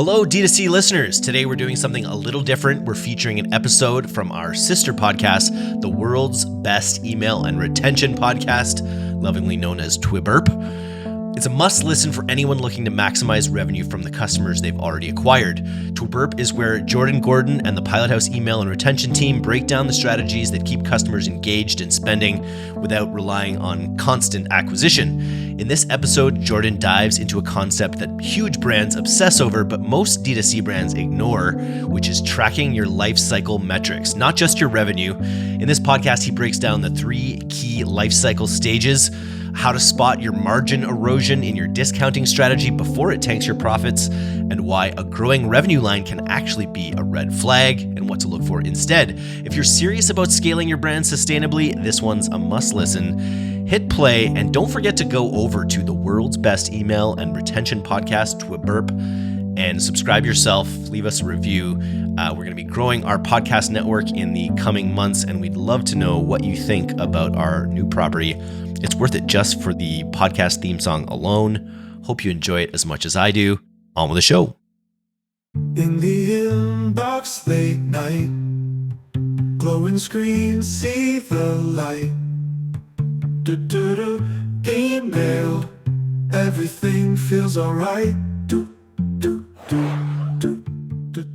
Hello, D2C listeners. Today we're doing something a little different. We're featuring an episode from our sister podcast, the world's best email and retention podcast, lovingly known as TWIBURP. It's a must listen for anyone looking to maximize revenue from the customers they've already acquired. TWIBURP is where Jordan Gordon and the Pilot House email and retention team break down the strategies that keep customers engaged in spending without relying on constant acquisition. In this episode, Jordan dives into a concept that huge brands obsess over, but most D2C brands ignore, which is tracking your life cycle metrics, not just your revenue. In this podcast, he breaks down the 3 key life cycle stages, how to spot your margin erosion in your discounting strategy before it tanks your profits, and why a growing revenue line can actually be a red flag, and what to look for instead. If you're serious about scaling your brand sustainably, this one's a must listen. Hit play, and don't forget to go over to the world's best email and retention podcast, TWIBURP, and subscribe yourself, leave us a review. We're going to be growing our podcast network in the coming months, and we'd love to know what you think about our new property. It's worth it just for the podcast theme song alone. Hope you enjoy it as much as I do. On with the show. In the inbox late night, glowing screen, see the light. Email, everything feels alright.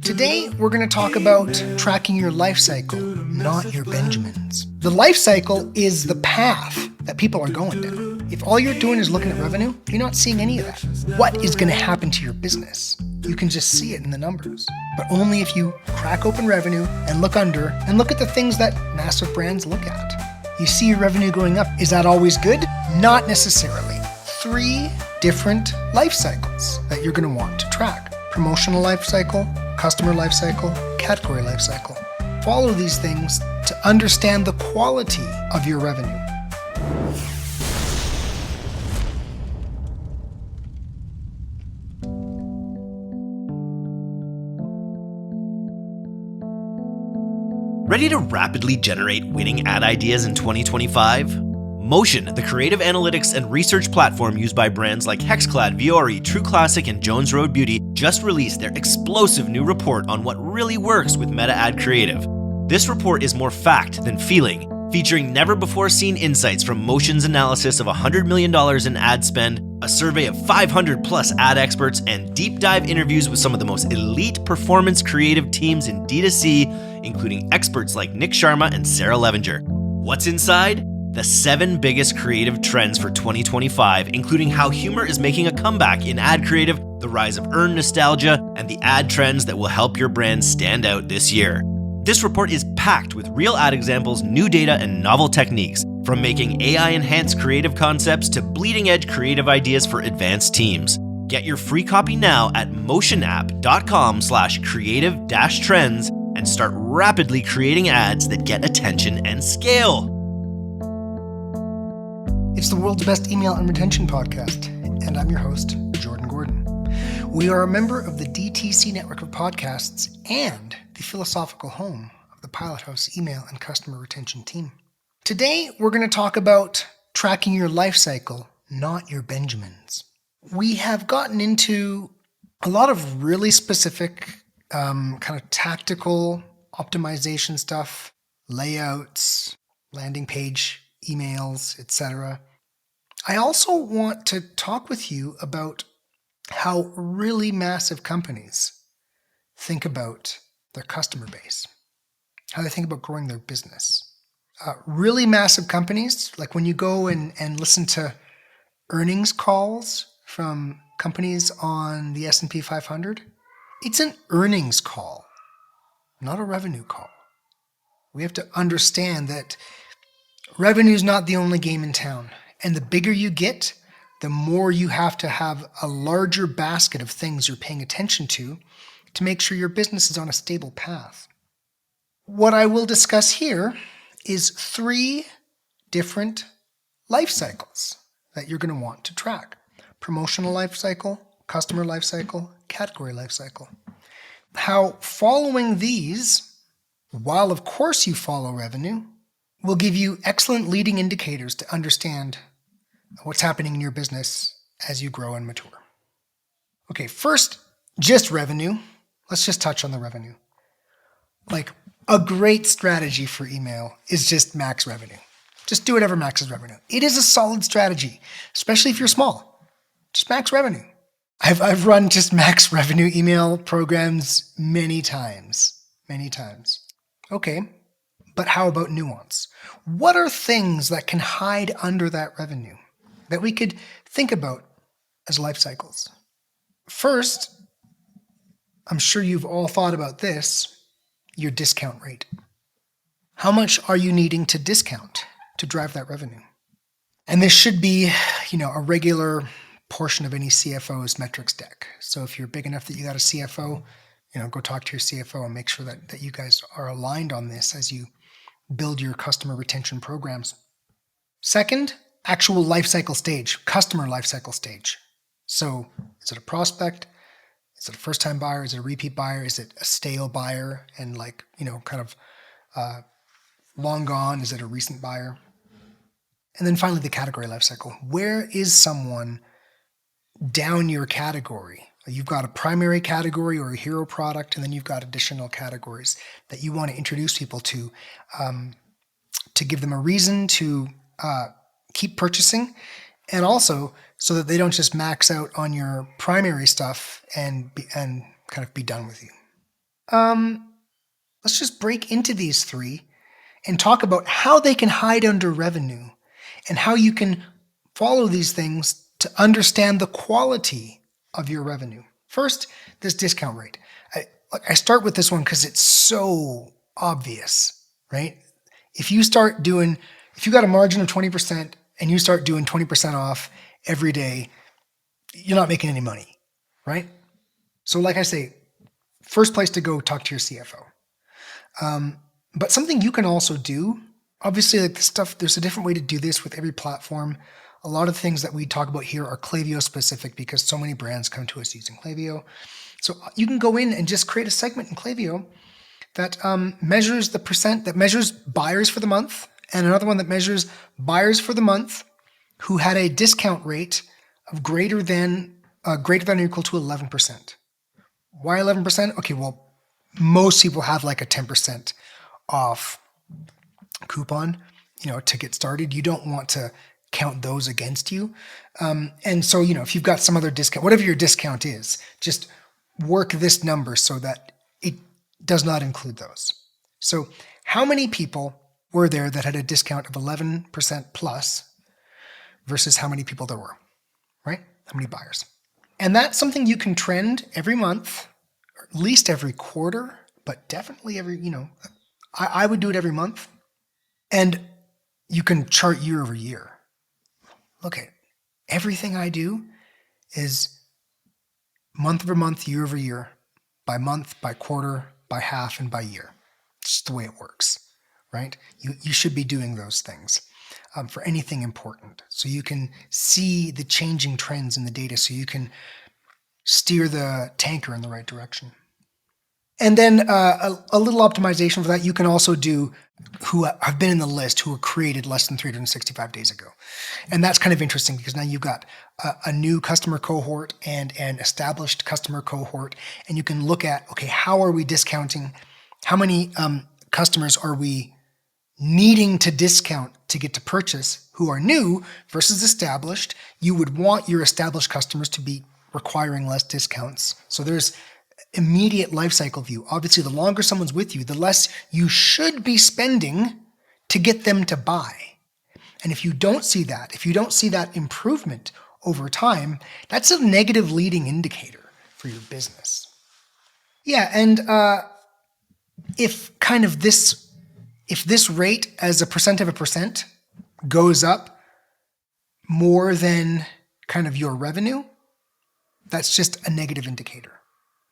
Today, we're going to talk about tracking your life cycle, not your Benjamins. The life cycle is the path that people are going down. If all you're doing is looking at revenue, you're not seeing any of that. What is going to happen to your business? You can just see it in the numbers, but only if you crack open revenue and look under and look at the things that massive brands look at. You see your revenue going up. Is that always good? Not necessarily. 3 different life cycles that you're going to want to track. Promotional life cycle, customer life cycle, category life cycle. Follow these things to understand the quality of your revenue. Ready to rapidly generate winning ad ideas in 2025? Motion, the creative analytics and research platform used by brands like Hexclad, Viore, True Classic, and Jones Road Beauty, just released their explosive new report on what really works with meta ad creative. This report is more fact than feeling, featuring never-before-seen insights from Motion's analysis of $100 million in ad spend, a survey of 500-plus ad experts, and deep-dive interviews with some of the most elite performance creative teams in D2C, including experts like Nick Sharma and Sarah Levinger. What's inside? The 7 biggest creative trends for 2025, including how humor is making a comeback in ad creative, the rise of earned nostalgia, and the ad trends that will help your brand stand out this year. This report is packed with real ad examples, new data, and novel techniques, from making AI-enhanced creative concepts to bleeding-edge creative ideas for advanced teams. Get your free copy now at motionapp.com/creative-trends and start rapidly creating ads that get attention and scale. It's the world's best email and retention podcast, and I'm your host, Jordan Gordon. We are a member of the DTC network of podcasts and the philosophical home of the Pilot House email and customer retention team. Today, we're going to talk about tracking your life cycle, not your Benjamins. We have gotten into a lot of really specific kind of tactical optimization stuff, layouts, landing page emails, etc. I also want to talk with you about how really massive companies think about their customer base, how they think about growing their business. Really massive companies, like when you go and listen to earnings calls from companies on the S&P 500, it's an earnings call, not a revenue call. We have to understand that revenue is not the only game in town. And the bigger you get, the more you have to have a larger basket of things you're paying attention to make sure your business is on a stable path. What I will discuss here is 3 different life cycles that you're going to want to track. Promotional life cycle, customer life cycle, category life cycle. How following these, while of course you follow revenue, will give you excellent leading indicators to understand what's happening in your business as you grow and mature. Okay, first, just revenue, let's just touch on the revenue. Like a great strategy for email is just max revenue. Just do whatever maxes revenue. It is a solid strategy, especially if you're small. Just max revenue. I've run just max revenue email programs many times. Okay, but how about nuance? What are things that can hide under that revenue that we could think about as life cycles? First, I'm sure you've all thought about this, your discount rate. How much are you needing to discount to drive that revenue? And this should be, a regular portion of any CFO's metrics deck. So if you're big enough that you got a CFO, go talk to your CFO and make sure that you guys are aligned on this as you build your customer retention programs. Second, actual life cycle stage, customer life cycle stage. So is it a prospect? Is it a first-time buyer? Is it a repeat buyer? Is it a stale buyer and long gone? Is it a recent buyer? And then finally, the category life cycle. Where is someone down your category? You've got a primary category or a hero product, and then you've got additional categories that you want to introduce people to give them a reason to keep purchasing, and also so that they don't just max out on your primary stuff and kind of be done with you. Let's just break into these three and talk about how they can hide under revenue and how you can follow these things to understand the quality of your revenue. First, this discount rate. I start with this one because it's so obvious, right? If you got a margin of 20% and you start doing 20% off every day, you're not making any money, right? So like I say, first place to go, talk to your CFO. But something you can also do, obviously like this stuff, there's a different way to do this with every platform. A lot of things that we talk about here are Klaviyo specific because so many brands come to us using Klaviyo. So you can go in and just create a segment in Klaviyo that measures the percent, that measures buyers for the month, and another one that measures buyers for the month who had a discount rate of greater than or equal to 11%. Why 11%? Okay, well, most people have like a 10% off coupon, to get started. You don't want to count those against you. And so, if you've got some other discount, whatever your discount is, just work this number so that it does not include those. So how many people were there that had a discount of 11% plus versus how many people there were, right? How many buyers? And that's something you can trend every month, or at least every quarter, but definitely every, I would do it every month. And you can chart year over year. Look at everything I do is month over month, year over year, by month, by quarter, by half, and by year. It's just the way it works, right? You should be doing those things for anything important. So you can see the changing trends in the data so you can steer the tanker in the right direction. And then a little optimization for that you can also do who have been in the list who were created less than 365 days ago. And that's kind of interesting because now you've got a new customer cohort and an established customer cohort, and you can look at, okay, how are we discounting? How many customers are we needing to discount to get to purchase who are new versus established? You would want your established customers to be requiring less discounts. So there's immediate life cycle view. Obviously, the longer someone's with you, the less you should be spending to get them to buy. And if you don't see that improvement over time, that's a negative leading indicator for your business. Yeah, and if this rate as a percent of a percent goes up more than kind of your revenue, that's just a negative indicator.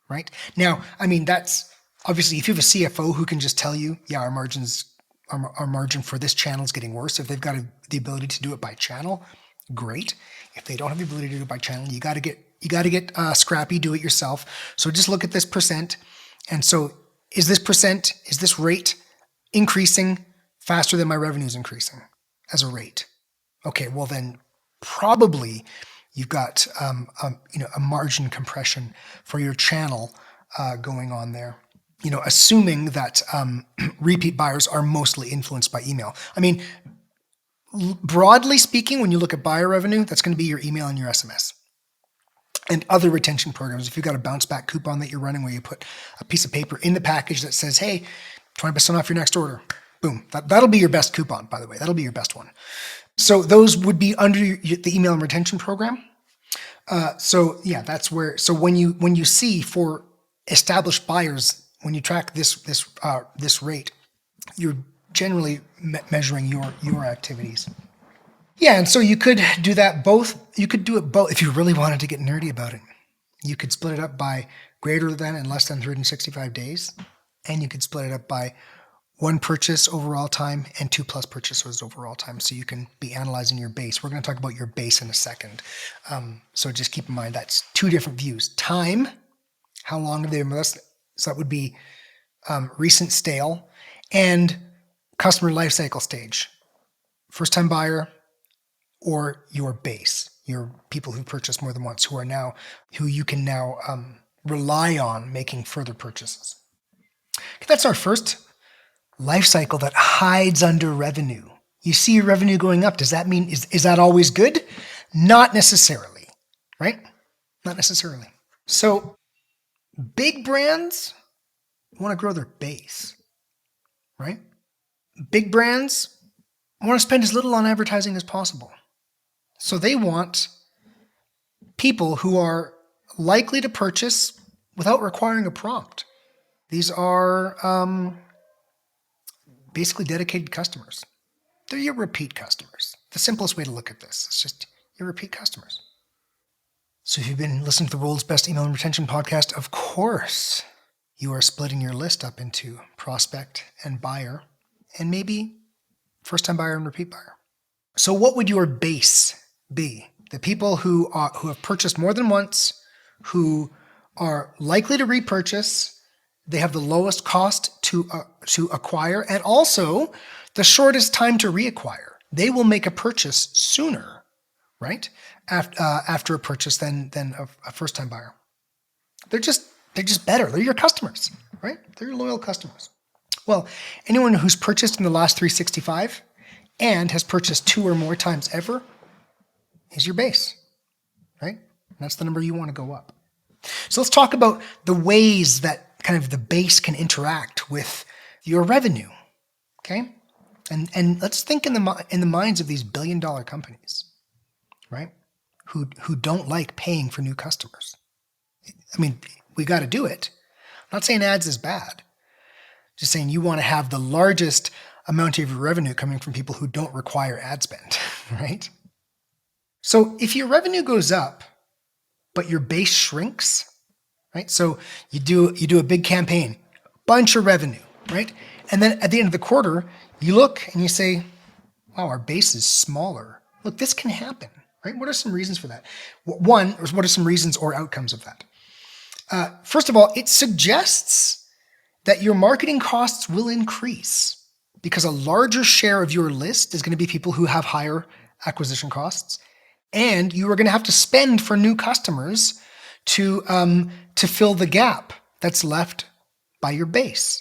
Right? Now, that's obviously if you have a CFO who can just tell you, yeah, our margin for this channel is getting worse. If they've got the ability to do it by channel, great. If they don't have the ability to do it by channel, you got to get scrappy, do it yourself. So just look at this percent. And so is this rate increasing faster than my revenue is increasing as a rate? Okay, well then probably You've got a margin compression for your channel going on there. Assuming that repeat buyers are mostly influenced by email. I mean, broadly speaking, when you look at buyer revenue, that's going to be your email and your SMS. And other retention programs. If you've got a bounce back coupon that you're running where you put a piece of paper in the package that says, hey, 20% off your next order. Boom. That'll be your best coupon, by the way. That'll be your best one. So those would be under the email and retention program. That's where. So when you see for established buyers, when you track this rate, you're generally measuring your activities. Yeah, and so you could do that both. You could do it both if you really wanted to get nerdy about it. You could split it up by greater than and less than 365 days, and you could split it up by 1 purchase overall time and 2+ purchases overall time. So you can be analyzing your base. We're going to talk about your base in a second. So just keep in mind that's 2 different views. Time, how long have they been with us? So that would be recent stale, and customer lifecycle stage. First time buyer, or your base, your people who purchased more than once, who you can now rely on making further purchases. Okay, that's our first life cycle that hides under revenue. You see your revenue going up. Does that mean, is that always good? Not necessarily, right? Not necessarily. So big brands want to grow their base, right? Big brands want to spend as little on advertising as possible. So they want people who are likely to purchase without requiring a prompt. These are basically dedicated customers. They're your repeat customers. The simplest way to look at this is just your repeat customers. So if you've been listening to the World's Best Email and Retention Podcast, of course, you are splitting your list up into prospect and buyer, and maybe first-time buyer and repeat buyer. So what would your base be? The people who have purchased more than once, who are likely to repurchase, they have the lowest cost to acquire, and also the shortest time to reacquire. They will make a purchase sooner, right? After a purchase than a first-time buyer. They're just better. They're your customers, right? They're your loyal customers. Well, anyone who's purchased in the last 365 and has purchased 2 or more times ever is your base, right? That's the number you want to go up. So let's talk about the ways that kind of the base can interact with your revenue, okay? And let's think in the minds of these billion-dollar companies, right? Who don't like paying for new customers. I mean, we got to do it. I'm not saying ads is bad. Just saying you want to have the largest amount of your revenue coming from people who don't require ad spend, right? So if your revenue goes up, but your base shrinks, right? So you do a big campaign, bunch of revenue, right? And then at the end of the quarter, you look and you say, wow, our base is smaller. Look, this can happen, right? What are some reasons for that? One, what are some reasons or outcomes of that? First of all, it suggests that your marketing costs will increase because a larger share of your list is going to be people who have higher acquisition costs, and you are going to have to spend for new customers to fill the gap that's left by your base.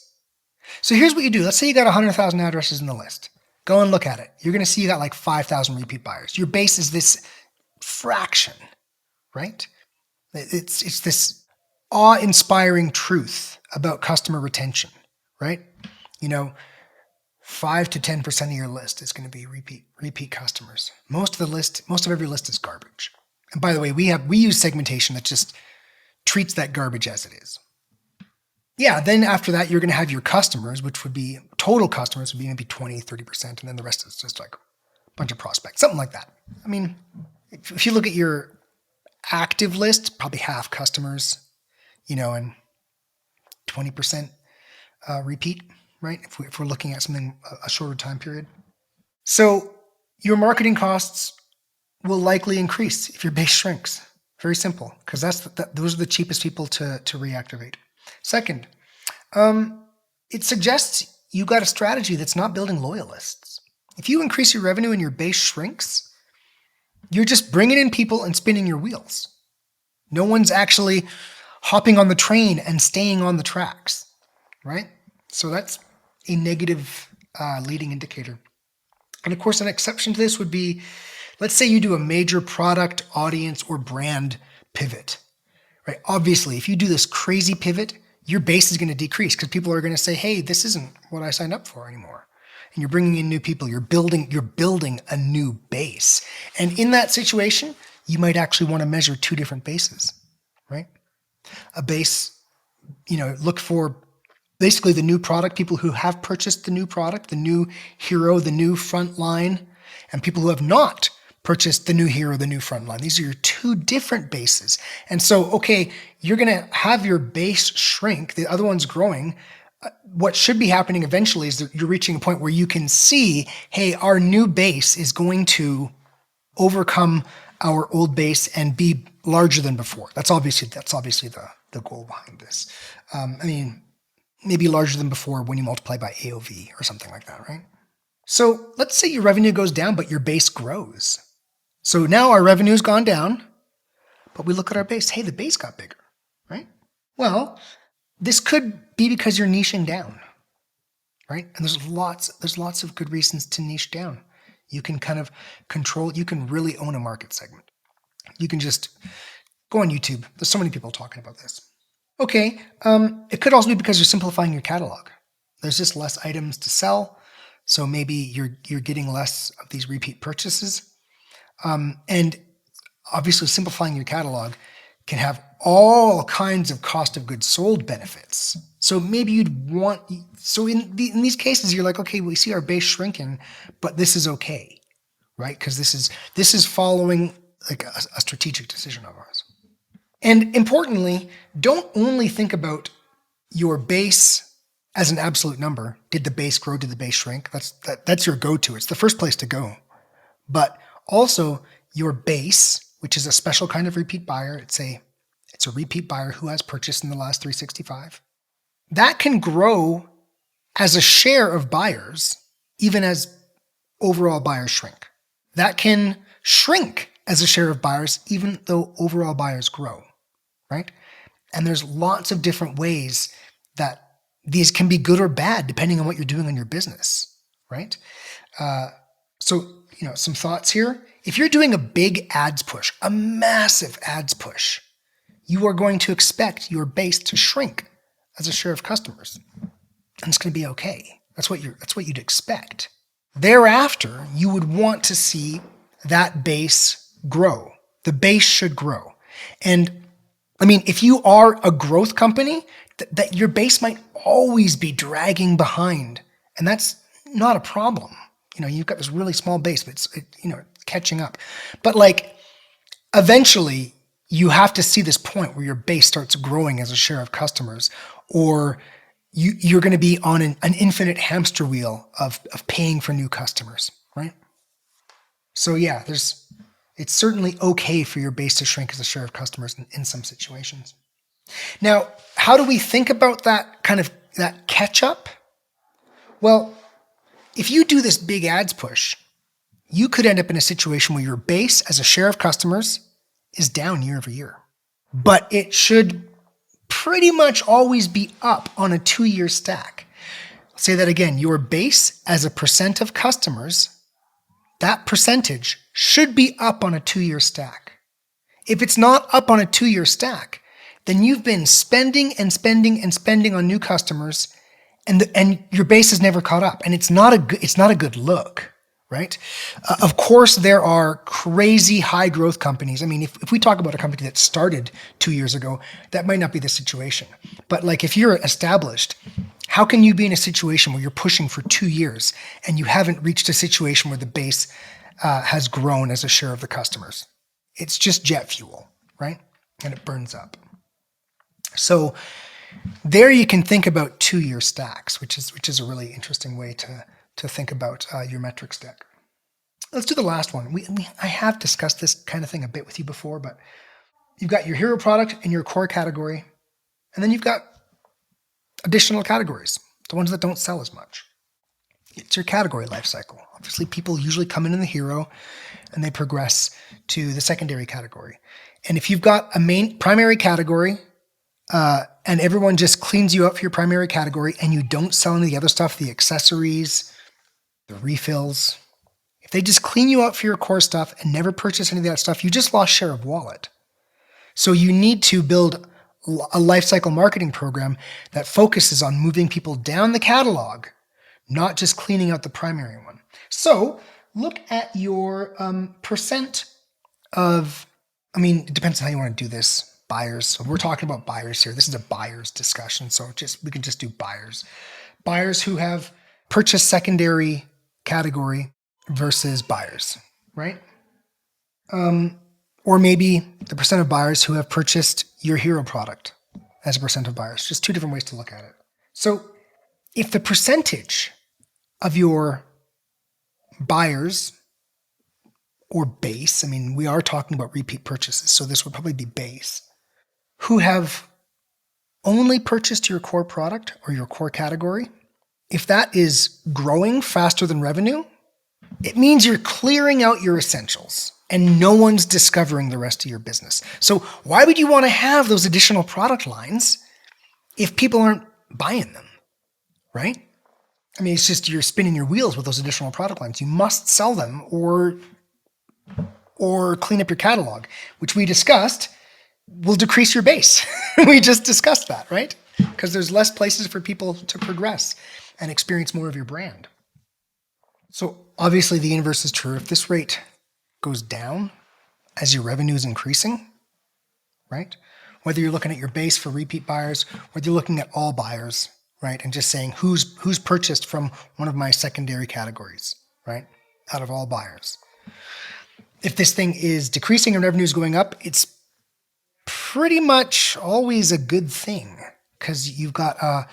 So here's what you do. Let's say you got 100,000 addresses in the list. Go and look at it. You're going to see you got like 5,000 repeat buyers. Your base is this fraction, right? It's this awe-inspiring truth about customer retention, right? 5 to 10% of your list is going to be repeat customers. Most of every list is garbage. And by the way, we use segmentation that just treats that garbage as it is. Yeah, then after that, you're going to have your customers, which would be total customers would be maybe 20, 30%, and then the rest is just like a bunch of prospects, something like that. I mean, if you look at your active list, probably half customers, and 20% repeat, right? If we're looking at something, a shorter time period. So your marketing costs will likely increase if your base shrinks. Very simple, because those are the cheapest people to reactivate. Second, it suggests you got a strategy that's not building loyalists. If you increase your revenue and your base shrinks, You're just bringing in people and spinning your wheels. No one's actually hopping on the train and staying on the tracks, right? So that's a negative leading indicator. And of course, an exception to this would be, let's say you do a major product, audience, or brand pivot, right? Obviously, if you do this crazy pivot, your base is going to decrease because people are going to say, hey, this isn't what I signed up for anymore. And you're bringing in new people. You're building a new base. And in that situation, you might actually want to measure two different bases, right? A base, look for basically the new product, people who have purchased the new product, the new hero, the new front line, and people who have not purchased the new hero, the new front line. These are your two different bases. And so, okay, you're going to have your base shrink, the other one's growing. What should be happening eventually is that you're reaching a point where you can see, hey, our new base is going to overcome our old base and be larger than before. That's obviously the goal behind this. Maybe larger than before when you multiply by AOV or something like that, right? So let's say your revenue goes down, but your base grows. So now our revenue's gone down, but we look at our base. Hey, the base got bigger, right? Well, this could be because you're niching down, right? And there's lots of good reasons to niche down. You can kind of you can really own a market segment. You can just go on YouTube. There's so many people talking about this. Okay, it could also be because you're simplifying your catalog. There's just less items to sell, so maybe you're getting less of these repeat purchases. And obviously simplifying your catalog can have all kinds of cost of goods sold benefits. So maybe in these cases, you're like, okay, we see our base shrinking, but this is okay, right? Because this is following like a strategic decision of ours. And importantly, don't only think about your base as an absolute number. Did the base grow? Did the base shrink? That's your go-to. It's the first place to go. But also your base, which is a special kind of repeat buyer. It's a repeat buyer who has purchased in the last 365. That can grow as a share of buyers, even as overall buyers shrink. That can shrink as a share of buyers, even though overall buyers grow, right? And there's lots of different ways that these can be good or bad, depending on what you're doing in your business, right? So, some thoughts here. If you're doing a big ads push, a massive ads push, you are going to expect your base to shrink as a share of customers. And it's going to be okay. That's what you'd expect. Thereafter, you would want to see that base grow. The base should grow. And if you are a growth company, that your base might always be dragging behind. And that's not a problem. You've got this really small base, but it's catching up. But eventually you have to see this point where your base starts growing as a share of customers, or you're going to be on an infinite hamster wheel of paying for new customers, right? So yeah, it's certainly okay for your base to shrink as a share of customers in some situations. Now, how do we think about that catch up? Well, if you do this big ads push, you could end up in a situation where your base as a share of customers is down year over year. But it should pretty much always be up on a 2-year stack. I'll say that again, your base as a percent of customers, that percentage should be up on a 2-year stack. If it's not up on a 2-year stack, then you've been spending and spending and spending on new customers, and your base has never caught up, and it's not a good look, right? Of course, there are crazy high growth companies. If we talk about a company that started 2 years ago, that might not be the situation. But if you're established, how can you be in a situation where you're pushing for 2 years and you haven't reached a situation where the base has grown as a share of the customers? It's just jet fuel, right? And it burns up. So there you can think about 2-year stacks, which is a really interesting way to think about your metric stack. Let's do the last one. I have discussed this kind of thing a bit with you before, but you've got your hero product in your core category, and then you've got additional categories, the ones that don't sell as much. It's your category life cycle. Obviously, people usually come in the hero and they progress to the secondary category. And if you've got a primary category and everyone just cleans you up for your primary category and you don't sell any of the other stuff, the accessories, the refills, if they just clean you up for your core stuff and never purchase any of that stuff, you just lost share of wallet. So you need to build a lifecycle marketing program that focuses on moving people down the catalog, not just cleaning out the primary one. So look at your percent of, it depends on how you want to do this, buyers. So we're talking about buyers here. This is a buyers discussion. So we can just do buyers. Buyers who have purchased secondary category versus buyers, right? Or maybe the percent of buyers who have purchased your hero product as a percent of buyers. Just two different ways to look at it. So if the percentage of your buyers or base, we are talking about repeat purchases, so this would probably be base, who have only purchased your core product or your core category, if that is growing faster than revenue, it means you're clearing out your essentials and no one's discovering the rest of your business. So why would you want to have those additional product lines if people aren't buying them, right? It's just you're spinning your wheels with those additional product lines. You must sell them or clean up your catalog, which we discussed will decrease your base. We just discussed that, right? Because there's less places for people to progress and experience more of your brand. So obviously the inverse is true. If this rate goes down as your revenue is increasing, right? Whether you're looking at your base for repeat buyers, whether you're looking at all buyers, right? And just saying who's purchased from one of my secondary categories, right? Out of all buyers. If this thing is decreasing and revenue is going up, it's pretty much always a good thing because you've got a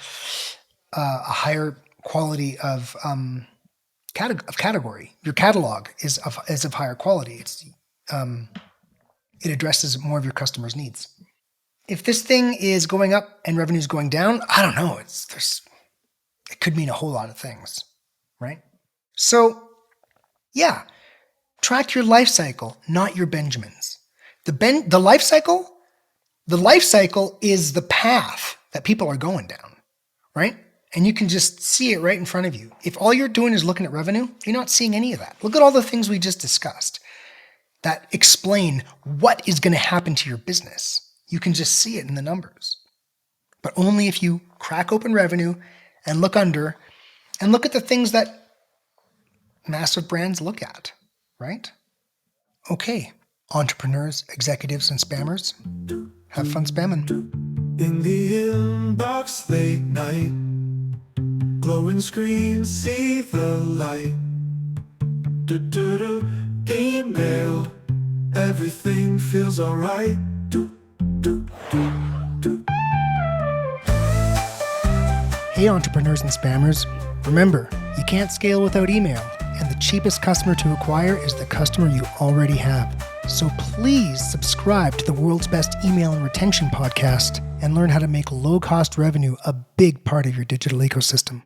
higher quality of category. Your catalog is of higher quality. It addresses more of your customers' needs. If this thing is going up and revenue is going down, I don't know. It could mean a whole lot of things, right? So, yeah, track your life cycle, not your Benjamins. The life cycle is the path that people are going down, right? And you can just see it right in front of you. If all you're doing is looking at revenue, you're not seeing any of that. Look at all the things we just discussed that explain what is going to happen to your business. You can just see it in the numbers. But only if you crack open revenue and look under and look at the things that massive brands look at, right? Okay, entrepreneurs, executives, and spammers, have fun spamming. In the inbox late night, glowing screen, see the light. Email, everything feels alright. Hey entrepreneurs and spammers, remember, you can't scale without email, and the cheapest customer to acquire is the customer you already have. So please subscribe to the world's best email and retention podcast and learn how to make low-cost revenue a big part of your digital ecosystem.